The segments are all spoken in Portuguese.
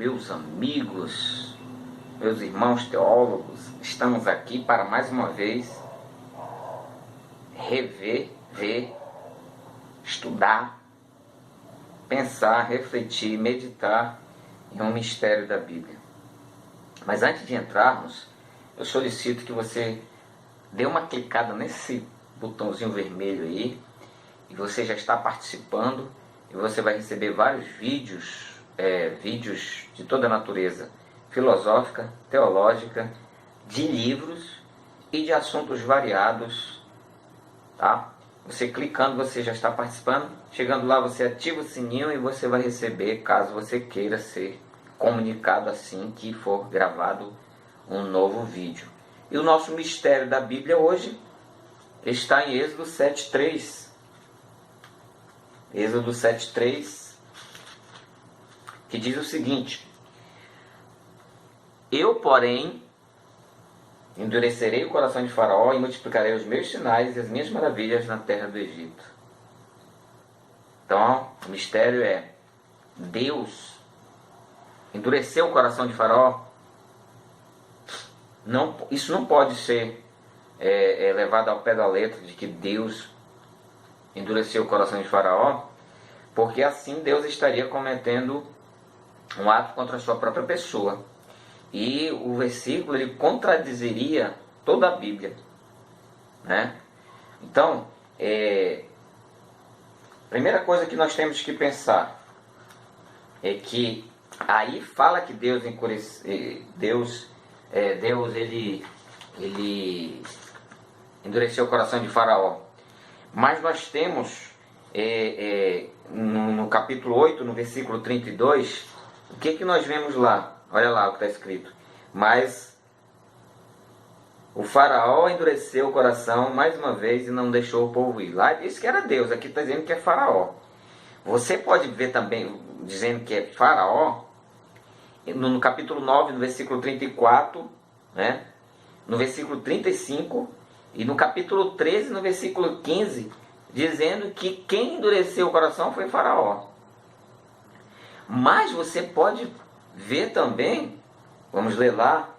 meus amigos, meus irmãos teólogos, estamos aqui para mais uma vez rever, ver, estudar, pensar, refletir, meditar em um mistério da Bíblia. Mas antes de entrarmos, eu solicito que você dê uma clicada nesse botãozinho vermelho aí, e você já está participando, e você vai receber vários vídeos de toda a natureza filosófica, teológica, de livros e de assuntos variados, tá? Você clicando, você já está participando. Chegando lá, você ativa o sininho e você vai receber, caso você queira ser comunicado assim que for gravado um novo vídeo. E o nosso mistério da Bíblia hoje está em Êxodo 7:3. Êxodo 7:3, que diz o seguinte: eu, porém, endurecerei o coração de Faraó e multiplicarei os meus sinais e as minhas maravilhas na terra do Egito. Então, o mistério é: Deus endureceu o coração de Faraó. Não, isso não pode ser levado ao pé da letra de que Deus endureceu o coração de Faraó, porque assim Deus estaria cometendo um ato contra a sua própria pessoa. E o versículo ele contradizeria toda a Bíblia, né? Então, primeira coisa que nós temos que pensar é que aí fala que Deus endureceu o coração de Faraó. Mas nós temos no capítulo 8, no versículo 32, o que nós vemos lá? Olha lá o que está escrito: mas o Faraó endureceu o coração mais uma vez e não deixou o povo ir. Lá disse que era Deus, aqui está dizendo que é Faraó. Você pode ver também dizendo que é Faraó no capítulo 9, no versículo 34, né? No versículo 35 e no capítulo 13, no versículo 15, dizendo que quem endureceu o coração foi Faraó. Mas você pode ver também, vamos ler lá,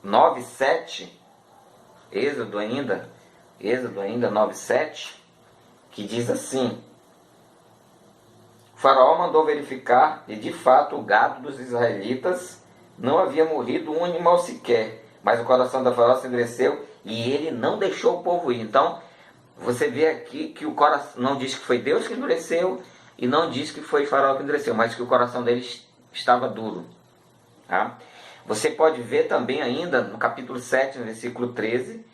9:7, Êxodo ainda 9:7, que diz assim: Faraó mandou verificar e de fato o gado dos israelitas não havia morrido um animal sequer, mas o coração da Faraó se endureceu e ele não deixou o povo ir. Então, você vê aqui que o coração não diz que foi Deus que endureceu e não diz que foi Faraó que endureceu, mas que o coração deles estava duro. Tá? Você pode ver também ainda no capítulo 7, no versículo 13,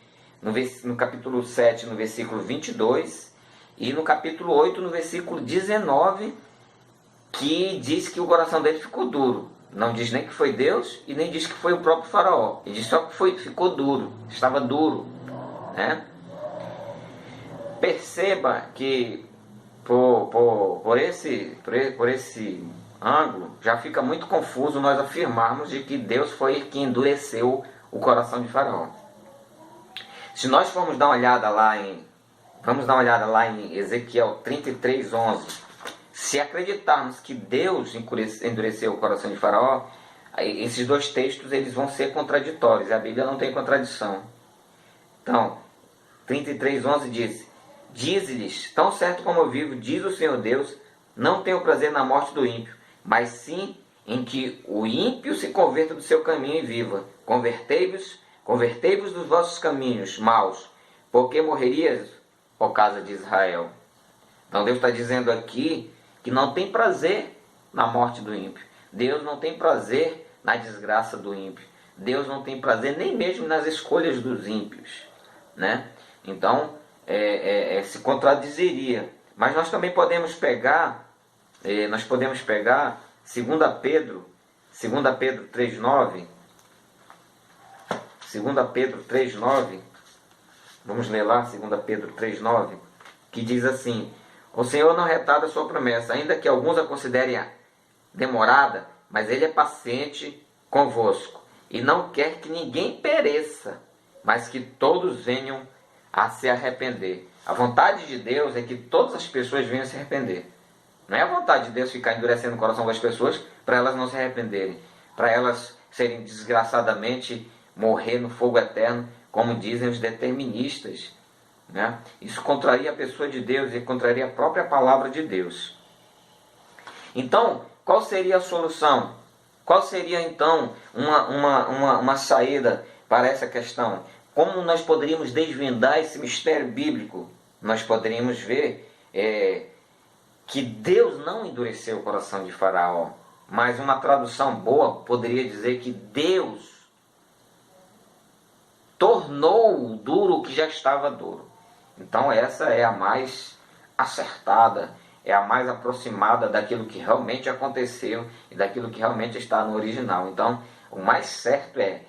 no capítulo 7, no versículo 22, e no capítulo 8, no versículo 19, que diz que o coração dele ficou duro. Não diz nem que foi Deus e nem diz que foi o próprio Faraó. Ele diz só que ficou duro, estava duro, né? Perceba que por esse ângulo já fica muito confuso nós afirmarmos de que Deus foi quem endureceu o coração de Faraó. Se nós formos dar uma olhada lá em Ezequiel 33:11, se acreditarmos que Deus endureceu o coração de Faraó, esses dois textos eles vão ser contraditórios. A Bíblia não tem contradição. Então, 33:11 diz: dize-lhes, tão certo como eu vivo, diz o Senhor Deus, não tenho prazer na morte do ímpio, mas sim em que o ímpio se converta do seu caminho e viva. Convertei-vos dos vossos caminhos maus, porque morrerias, ó casa de Israel. Então Deus está dizendo aqui que não tem prazer na morte do ímpio. Deus não tem prazer na desgraça do ímpio. Deus não tem prazer nem mesmo nas escolhas dos ímpios, né? Então, se contradizeria. Mas nós também podemos pegar, 2 Pedro 3:9, 2 Pedro 3:9, vamos ler lá 2 Pedro 3:9, que diz assim: o Senhor não retarda a sua promessa, ainda que alguns a considerem demorada, mas Ele é paciente convosco, e não quer que ninguém pereça, mas que todos venham a se arrepender. A vontade de Deus é que todas as pessoas venham a se arrepender, Não é a vontade de Deus ficar endurecendo o coração das pessoas para elas não se arrependerem, para elas serem desgraçadamente morrer no fogo eterno, como dizem os deterministas, né? Isso contraria a pessoa de Deus e contraria a própria palavra de Deus. Então, qual seria a solução? Qual seria então uma saída para essa questão? Como nós poderíamos desvendar esse mistério bíblico? Nós poderíamos ver que Deus não endureceu o coração de Faraó, mas uma tradução boa poderia dizer que Deus tornou duro o que já estava duro. Então essa é a mais acertada, é a mais aproximada daquilo que realmente aconteceu e daquilo que realmente está no original. Então o mais certo é: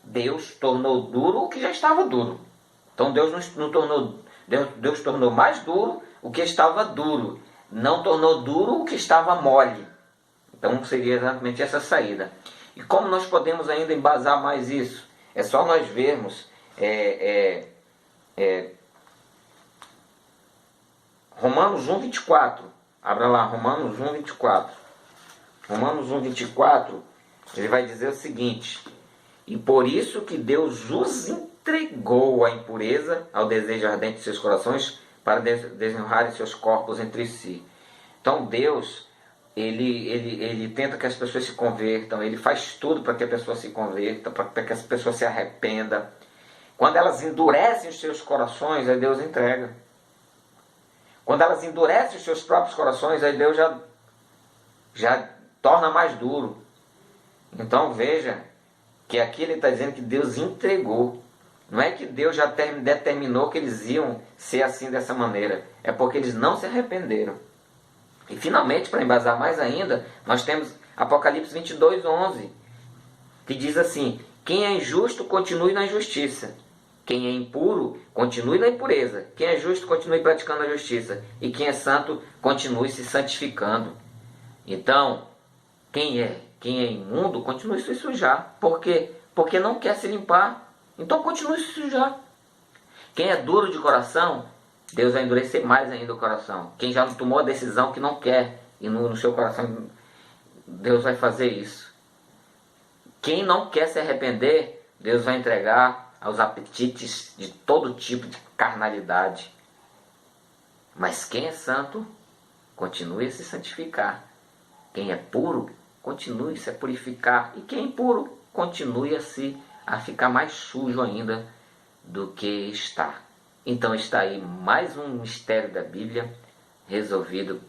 Deus tornou duro o que já estava duro. Então Deus não tornou, Deus tornou mais duro o que estava duro, não tornou duro o que estava mole. Então seria exatamente essa saída. E como nós podemos ainda embasar mais isso? É só nós vermos Romanos 1,24. Abra lá, Romanos 1,24. Romanos 1,24, ele vai dizer o seguinte: e por isso que Deus os entregou à impureza, ao desejo ardente de seus corações, para desonrarem seus corpos entre si. Então Deus, ele tenta que as pessoas se convertam, ele faz tudo para que a pessoa se converta, para que as pessoas se arrependam. Quando elas endurecem os seus corações, aí Deus entrega. Quando elas endurecem os seus próprios corações, aí Deus já torna mais duro. Então veja que aqui ele está dizendo que Deus entregou. Não é que Deus já determinou que eles iam ser assim dessa maneira. É porque eles não se arrependeram. E finalmente, para embasar mais ainda, nós temos Apocalipse 22:11, que diz assim: quem é injusto, continue na injustiça. Quem é impuro, continue na impureza. Quem é justo, continue praticando a justiça. E quem é santo, continue se santificando. Então, quem é imundo, continue se sujar. Por quê? Porque não quer se limpar. Então continue se sujar. Quem é duro de coração, Deus vai endurecer mais ainda o coração. Quem já tomou a decisão que não quer, e no seu coração, Deus vai fazer isso. Quem não quer se arrepender, Deus vai entregar aos apetites de todo tipo de carnalidade. Mas quem é santo, continue a se santificar. Quem é puro, continue a se purificar. E quem é impuro, continue a ficar mais sujo ainda do que está. Então está aí mais um mistério da Bíblia resolvido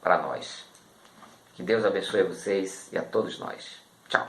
para nós. Que Deus abençoe a vocês e a todos nós. Tchau.